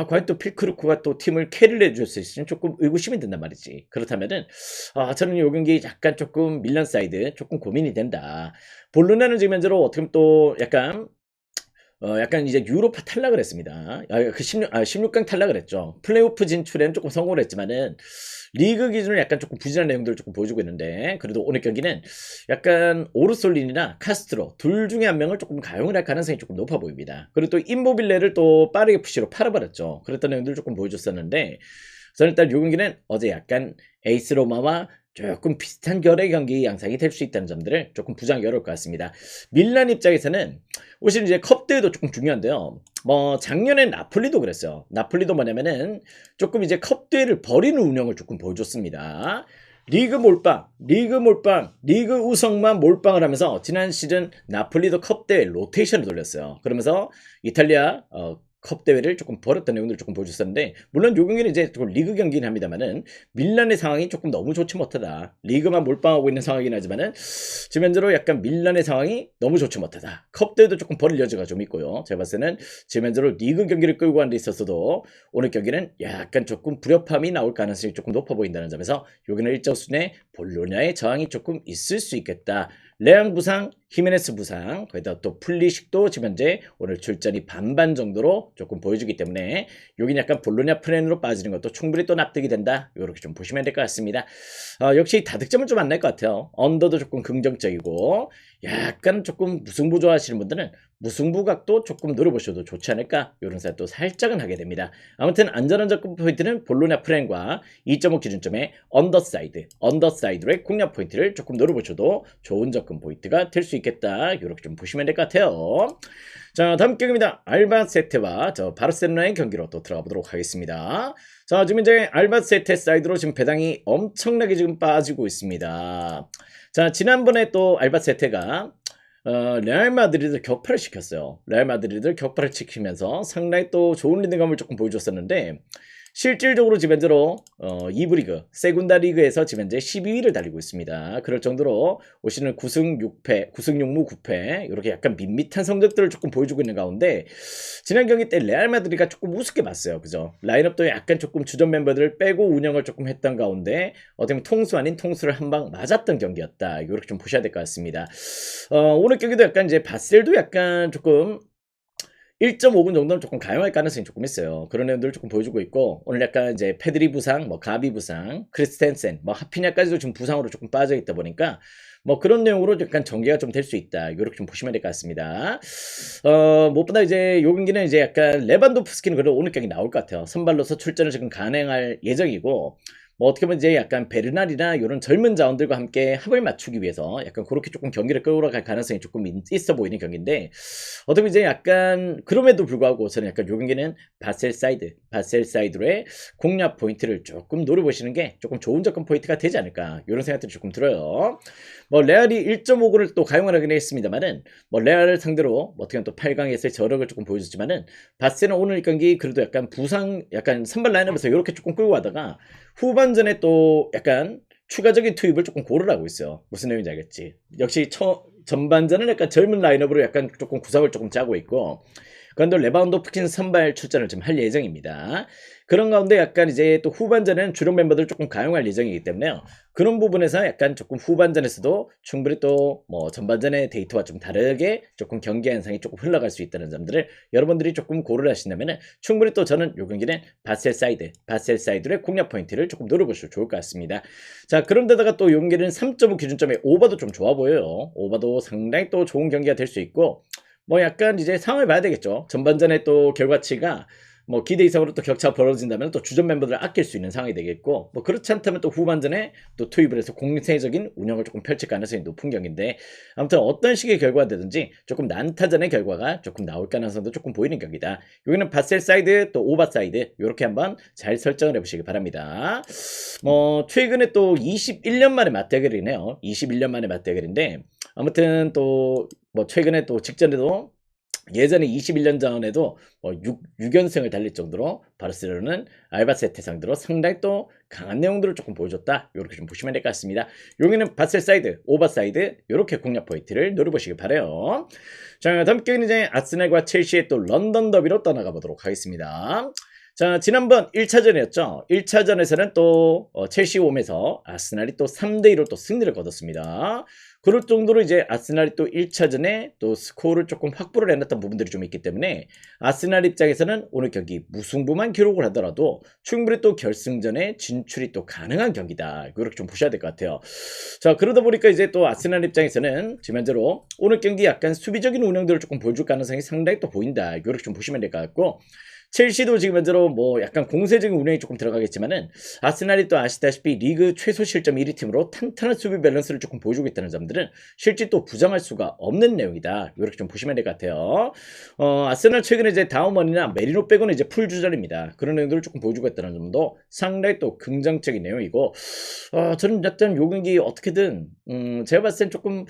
과연 또 필크루크가 또 팀을 캐리를 해줄 수 있으면 조금 의구심이 든단 말이지. 그렇다면은 저는 이 경기 약간 조금 밀란 사이드 조금 고민이 된다. 볼로냐는 지금 현재로 어떻게 보면 또 약간 이제 유로파 탈락을 했습니다. 16강 탈락을 했죠. 플레이오프 진출에는 조금 성공을 했지만은 리그 기준으로 약간 조금 부진한 내용들을 조금 보여주고 있는데 그래도 오늘 경기는 약간 오르솔린이나 카스트로 둘 중에 한 명을 조금 가용을 할 가능성이 조금 높아 보입니다. 그리고 또 임모빌레를 또 빠르게 푸시로 팔아버렸죠. 그랬던 내용들을 조금 보여줬었는데 저는 일단 이 경기는 어제 약간 에이스 로마와 조금 비슷한 결의 경기 양상이 될 수 있다는 점들을 조금 부정하기 어려울 것 같습니다. 밀란 입장에서는 사실 이제 컵 대회도 조금 중요한데요. 작년에 나폴리도 그랬어요. 나폴리도 뭐냐면은 조금 이제 컵 대회를 버리는 운영을 조금 보여줬습니다. 리그 몰빵, 리그 우승만 몰빵을 하면서 지난 시즌 나폴리도 컵 대회 로테이션을 돌렸어요. 그러면서 이탈리아 컵 대회를 조금 버렸던 내용들을 조금 보여줬었는데 물론 요 경기는 이제 조금 리그 경기긴 합니다만은 밀란의 상황이 조금 너무 좋지 못하다. 리그만 몰빵하고 있는 상황이긴 하지만은 지금 현재로 약간 밀란의 상황이 너무 좋지 못하다. 컵 대회도 조금 버릴 여지가 좀 있고요. 제가 봤을 때는 지금 현재로 리그 경기를 끌고 가는 데 있어서도 오늘 경기는 약간 조금 불협함이 나올 가능성이 조금 높아 보인다는 점에서 여기는 일정 수준의 볼로냐의 저항이 조금 있을 수 있겠다. 레앙 부상, 히메네스 부상, 거기다 또 풀리식도 지금 현재 오늘 출전이 반반 정도로 조금 보여주기 때문에 여기는 약간 볼로냐 프렌으로 빠지는 것도 충분히 또 납득이 된다. 이렇게 좀 보시면 될 것 같습니다. 역시 다득점은 좀 안 날 것 같아요. 언더도 조금 긍정적이고 약간 조금 무승부 좋아하시는 분들은 무승부 각도 조금 노려보셔도 좋지 않을까 이런 생각도 살짝은 하게 됩니다. 아무튼 안전한 접근 포인트는 볼로냐 프렌과 2.5 기준점의 언더사이드로의 공략 포인트를 조금 노려보셔도 좋은 접근 포인트가 될 수 있겠다. 이렇게 좀 보시면 될 것 같아요. 자, 다음 경기입니다. 알바세테와 바르셀로나의 경기로 또 들어가 보도록 하겠습니다. 자, 지금 이제 알바세테 사이드로 지금 배당이 엄청나게 지금 빠지고 있습니다. 자, 지난번에 또 알바세테가 레알 마드리드를 격파를 시켰어요. 레알 마드리드를 격파를 시키면서 상당히 또 좋은 리듬감을 조금 보여줬었는데 실질적으로 지금 현재로 2부 리그, 세군다 리그에서 지금 현재 12위를 달리고 있습니다. 그럴 정도로 올 시즌 9승 6패, 9승 6무 9패 이렇게 약간 밋밋한 성적들을 조금 보여주고 있는 가운데 지난 경기 때 레알 마드리드가 조금 우습게 봤어요. 그죠? 라인업도 약간 조금 주전 멤버들을 빼고 운영을 조금 했던 가운데 어떻게 보면 통수 아닌 통수를 한 방 맞았던 경기였다. 이렇게 좀 보셔야 될 것 같습니다. 오늘 경기도 약간 이제 바셀도 약간 조금 1.5분 정도는 조금 가용할 가능성이 조금 있어요. 그런 내용들을 조금 보여주고 있고 오늘 약간 이제 페드리 부상, 가비 부상, 크리스텐센, 하피냐까지도 지금 부상으로 조금 빠져 있다 보니까 그런 내용으로 약간 전개가 좀 될 수 있다. 이렇게 좀 보시면 될 것 같습니다. 무엇보다 이제 요 경기는 이제 약간 레반도프스키는 그래도 오늘 경기 나올 것 같아요. 선발로서 출전을 지금 가능할 예정이고 뭐 어떻게 보면 이제 약간 베르날이나 이런 젊은 자원들과 함께 합을 맞추기 위해서 약간 그렇게 조금 경기를 끌어갈 가능성이 조금 있어 보이는 경기인데 어떻게 보면 이제 약간 그럼에도 불구하고 저는 약간 요 경기는 바셀 사이드로의 공략 포인트를 조금 노려보시는 게 조금 좋은 접근 포인트가 되지 않을까 이런 생각들이 조금 들어요. 뭐 레알이 1.59를 또 가용을 하긴 했습니다만은 뭐 레알을 상대로 뭐 어떻게 보면 또 8강에서의 저력을 조금 보여줬지만은 바셀은 오늘 경기 그래도 약간 부상 약간 선발 라인업에서 이렇게 조금 끌고 가다가 후반전에 또 약간 추가적인 투입을 조금 고를 하고 있어요. 무슨 내용인지 알겠지? 역시 전반전은 약간 젊은 라인업으로 약간 조금 구상을 조금 짜고 있고 그런데 레반도프스키 선발 출전을 좀 할 예정입니다. 그런 가운데 약간 이제 또 후반전에는 주력 멤버들을 조금 가용할 예정이기 때문에요. 그런 부분에서 약간 조금 후반전에서도 충분히 또 뭐 전반전의 데이터와 좀 다르게 조금 경기 양상이 조금 흘러갈 수 있다는 점들을 여러분들이 조금 고려를 하신다면은 충분히 또 저는 요 경기는 바셀 사이드의 공략 포인트를 조금 노려보시면 좋을 것 같습니다. 자, 그런데다가 또 요 경기는 3.5 기준점에 오버도 좀 좋아 보여요. 오버도 상당히 또 좋은 경기가 될 수 있고 뭐 약간 이제 상황을 봐야 되겠죠. 전반전에 또 결과치가 뭐 기대 이상으로 또 격차가 벌어진다면 또 주전 멤버들을 아낄 수 있는 상황이 되겠고 뭐 그렇지 않다면 또 후반전에 또 투입을 해서 공세적인 운영을 조금 펼칠 가능성이 높은 경기인데 아무튼 어떤 식의 결과가 되든지 조금 난타전의 결과가 조금 나올 가능성도 조금 보이는 경기다. 여기는 바셀 사이드 또 오바 사이드 이렇게 한번 잘 설정을 해보시기 바랍니다. 뭐 최근에 또 21년 만에 맞대결이네요. 21년 만에 맞대결인데 아무튼 또 뭐 최근에 또 직전에도 예전에 21년 전에도 6연승을 달릴 정도로 바르셀로나는 알바세테 상대로 상당히 또 강한 내용들을 조금 보여줬다. 이렇게 좀 보시면 될 것 같습니다. 여기는 바셀 사이드, 오바 사이드 이렇게 공략 포인트를 노려보시기 바래요. 자, 다음 경기는 이제 아스날과 첼시의 또 런던 더비로 떠나가 보도록 하겠습니다. 자, 지난번 1차전이었죠. 1차전에서는 또 첼시 홈에서 아스날이 또 3대2로 또 승리를 거뒀습니다. 그럴 정도로 이제 아스날이 또 1차전에 또 스코어를 조금 확보를 해놨던 부분들이 좀 있기 때문에 아스날 입장에서는 오늘 경기 무승부만 기록을 하더라도 충분히 또 결승전에 진출이 또 가능한 경기다. 이렇게 좀 보셔야 될 것 같아요. 자, 그러다 보니까 이제 또 아스날 입장에서는 지금 현재로 오늘 경기 약간 수비적인 운영들을 조금 보여줄 가능성이 상당히 또 보인다. 이렇게 좀 보시면 될 것 같고 첼시도 지금 현재로 뭐 약간 공세적인 운영이 조금 들어가겠지만은 아스날이 또 아시다시피 리그 최소 실점 1위 팀으로 탄탄한 수비 밸런스를 조금 보여주고 있다는 점들은 실제 또 부정할 수가 없는 내용이다. 이렇게 좀 보시면 될 것 같아요. 아스날 최근에 이제 다우먼이나 메리노 빼고는 이제 풀 주전입니다. 그런 내용들을 조금 보여주고 있다는 점도 상당히 또 긍정적인 내용이고 저는 일단 요 경기 어떻게든 제가 봤을 땐 조금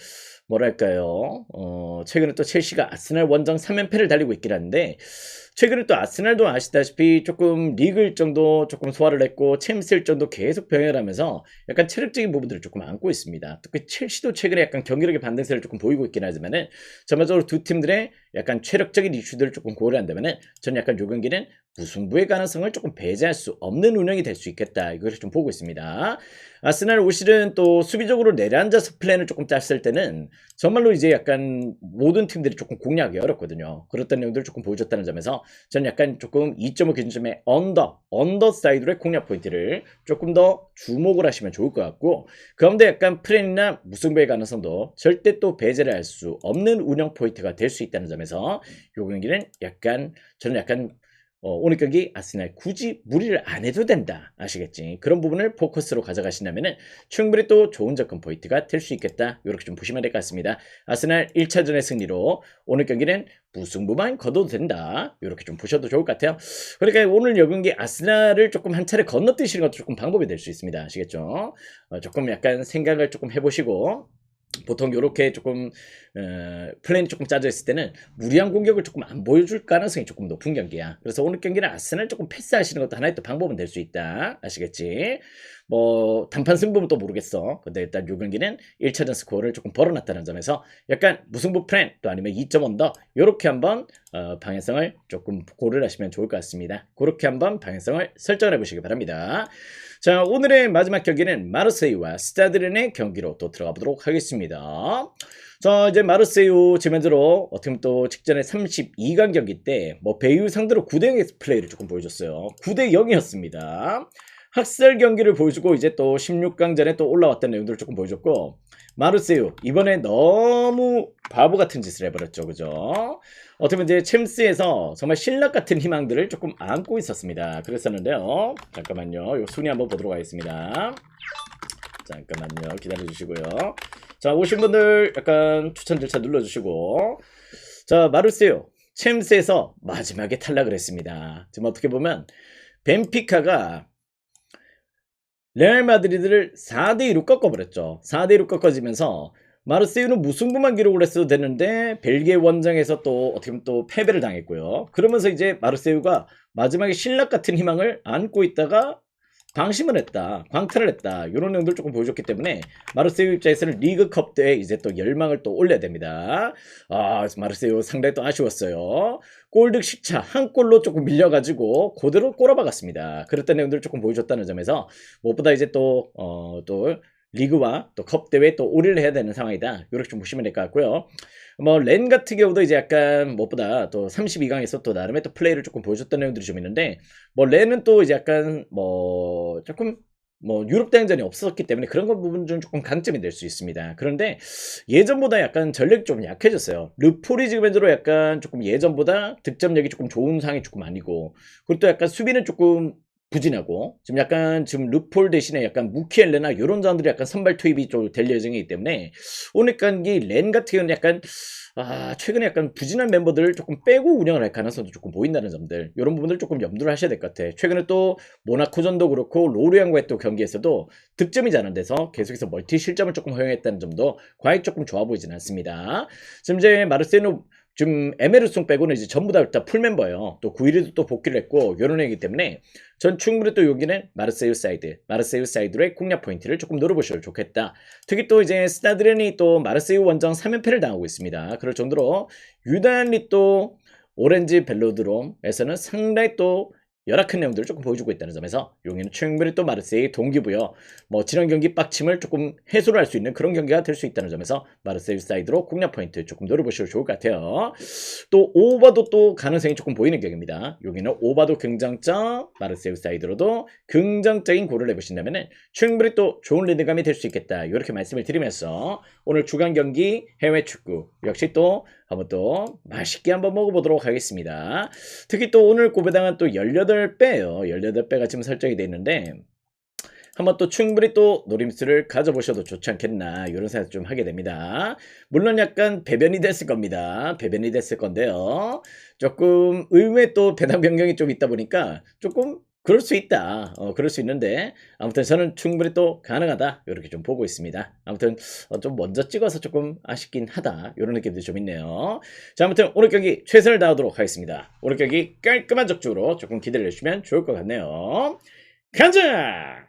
뭐랄까요 최근에 또 첼시가 아스날 원정 3연패를 달리고 있긴 한데 최근에 또 아스날도 아시다시피 조금 리그 일정도 조금 소화를 했고 챔스 일정도 계속 병행을 하면서 약간 체력적인 부분들을 조금 안고 있습니다. 특히 첼시도 최근에 약간 경기력의 반등세를 조금 보이고 있긴 하지만은 전반적으로 두 팀들의 약간 체력적인 이슈들을 조금 고려한다면은 저는 약간 요 경기는 무승부의 가능성을 조금 배제할 수 없는 운영이 될 수 있겠다. 이걸 좀 보고 있습니다. 아스날 올 시즌 또 수비적으로 내려앉아서 플랜을 조금 짰을 때는 정말로 이제 약간 모든 팀들이 조금 공략하기 어렵거든요. 그렇다는 내용들을 조금 보여줬다는 점에서 저는 약간 조금 2.5 기준점의 언더 사이드로의 공략 포인트를 조금 더 주목을 하시면 좋을 것 같고 그 가운데 약간 플랜이나 무승부의 가능성도 절대 또 배제를 할 수 없는 운영 포인트가 될 수 있다는 점에서 요 경기는 약간 저는 약간 오늘 경기 아스날 굳이 무리를 안 해도 된다. 아시겠지? 그런 부분을 포커스로 가져가신다면 충분히 또 좋은 접근 포인트가 될 수 있겠다. 이렇게 좀 보시면 될 것 같습니다. 아스날 1차전의 승리로 오늘 경기는 무승부만 거둬도 된다. 이렇게 좀 보셔도 좋을 것 같아요. 그러니까 오늘 요 경기 아스날을 조금 한 차례 건너뛰시는 것도 조금 방법이 될 수 있습니다. 아시겠죠? 조금 약간 생각을 조금 해보시고 보통 이렇게 조금 플랜이 조금 짜져 있을 때는 무리한 공격을 조금 안 보여줄 가능성이 조금 높은 경기야. 그래서 오늘 경기는 아스날 조금 패스하시는 것도 하나의 또 방법은 될 수 있다. 아시겠지? 뭐 단판 승부는 또 모르겠어. 근데 일단 요 경기는 1차전 스코어를 조금 벌어놨다는 점에서 약간 무승부 플랜 또 아니면 2점 언더 이렇게 한번 방향성을 조금 고려를 하시면 좋을 것 같습니다. 그렇게 한번 방향성을 설정해 보시기 바랍니다. 자, 오늘의 마지막 경기는 마르세유와 스타드렌의 경기로 또 들어가 보도록 하겠습니다. 자, 이제 마르세유 지면으로 어떻게 보면 또 직전에 32강 경기 때 뭐 베이유 상대로 9대0의 플레이를 조금 보여줬어요. 9대0이었습니다. 학살 경기를 보여주고 이제 또 16강전에 또 올라왔던 내용들을 조금 보여줬고 마르세유 이번에 너무 바보 같은 짓을 해버렸죠. 그죠? 어떻게 보면 이제 챔스에서 정말 신락 같은 희망들을 조금 안고 있었습니다. 그랬었는데요. 잠깐만요. 요 순위 한번 보도록 하겠습니다. 잠깐만요. 기다려주시고요. 자, 오신 분들 약간 추천 절차 눌러주시고. 자, 마르세유 챔스에서 마지막에 탈락을 했습니다. 지금 어떻게 보면 벤피카가 레알 마드리드를 4대2로 꺾어버렸죠. 4대2로 꺾어지면서 마르세유는 무승부만 기록을 했어도 되는데 벨기에 원정에서 또 어떻게 보면 또 패배를 당했고요. 그러면서 이제 마르세유가 마지막에 신락 같은 희망을 안고 있다가 방심을 했다, 광탈을 했다, 이런 내용들 조금 보여줬기 때문에 마르세유 입장에서는 리그컵 대회 이제 또 열망을 또 올려야 됩니다. 마르세유 상당히 또 아쉬웠어요. 골득 식차 한 골로 조금 밀려가지고 그대로 꼬라박았습니다. 그랬던 내용들을 조금 보여줬다는 점에서 무엇보다 이제 또 리그와 또 컵 대회 또 올인을 해야 되는 상황이다. 이렇게 좀 보시면 될 것 같고요. 뭐 렌 같은 경우도 이제 약간 무엇보다 또 32강에서 또 나름의 또 플레이를 조금 보여줬던 내용들이 좀 있는데, 뭐 렌은 또 이제 약간 뭐 조금 뭐 유럽 대항전이 없었기 때문에 그런 부분 좀 조금 강점이 될 수 있습니다. 그런데 예전보다 약간 전력이 좀 약해졌어요. 르폴이 지금 현재로 약간 조금 예전보다 득점력이 조금 좋은 상황이 조금 아니고, 그리고 또 약간 수비는 조금 부진하고, 지금 약간 지금 르폴 대신에 약간 무키엘레나 이런 자원들이 약간 선발 투입이 좀 될 예정이기 때문에 오늘 경기 렌 같은 경우는 약간 최근에 약간 부진한 멤버들을 조금 빼고 운영을 할 가능성도 조금 보인다는 점들, 이런 부분들 조금 염두를 하셔야 될 것 같아. 최근에 또 모나코전도 그렇고 로르앙과의 또 경기에서도 득점이 잘 안 돼서 계속해서 멀티 실점을 조금 허용했다는 점도 과히 조금 좋아 보이진 않습니다. 지금 이제 마르세유는 지금 에메르송 빼고는 이제 전부 다 풀 멤버예요. 또 9일에도 또 복귀를 했고 이런 애이기 때문에 전 충분히 또 여기는 마르세유 사이드로의 공략 포인트를 조금 노려보셔도 좋겠다. 특히 또 이제 스타드렌이 또 마르세유 원정 3연패를 당하고 있습니다. 그럴 정도로 유단리 또 오렌지 벨로드롬에서는 상당히 또 열악한 내용들을 조금 보여주고 있다는 점에서 여기는 충분히 또 마르세유의 동기부여, 뭐 지난 경기 빡침을 조금 해소를 할 수 있는 그런 경기가 될 수 있다는 점에서 마르세유 사이드로 공략 포인트 조금 노려보셔도 좋을 것 같아요. 또 오버도 또 가능성이 조금 보이는 경기입니다. 여기는 오버도 긍정적, 마르세유 사이드로도 긍정적인 골을 해보신다면 충분히 또 좋은 리드감이 될 수 있겠다, 이렇게 말씀을 드리면서 오늘 주간 경기 해외 축구 역시 또 한번 또 맛있게 한번 먹어보도록 하겠습니다. 특히 또 오늘 고배당은 또 18배예요. 18배가 지금 설정이 되어 있는데 한번 또 충분히 또 노림수를 가져보셔도 좋지 않겠나, 이런 생각 좀 하게 됩니다. 물론 약간 배변이 됐을 겁니다. 배변이 됐을 건데요. 조금 의외 또 배당 변경이 좀 있다 보니까 조금 그럴 수 있다. 그럴 수 있는데 아무튼 저는 충분히 또 가능하다, 이렇게 좀 보고 있습니다. 아무튼 좀 먼저 찍어서 조금 아쉽긴 하다, 이런 느낌도 좀 있네요. 자, 아무튼 오늘 경기 최선을 다하도록 하겠습니다. 오늘 경기 깔끔한 적중으로 조금 기대를 해주시면 좋을 것 같네요. 가자!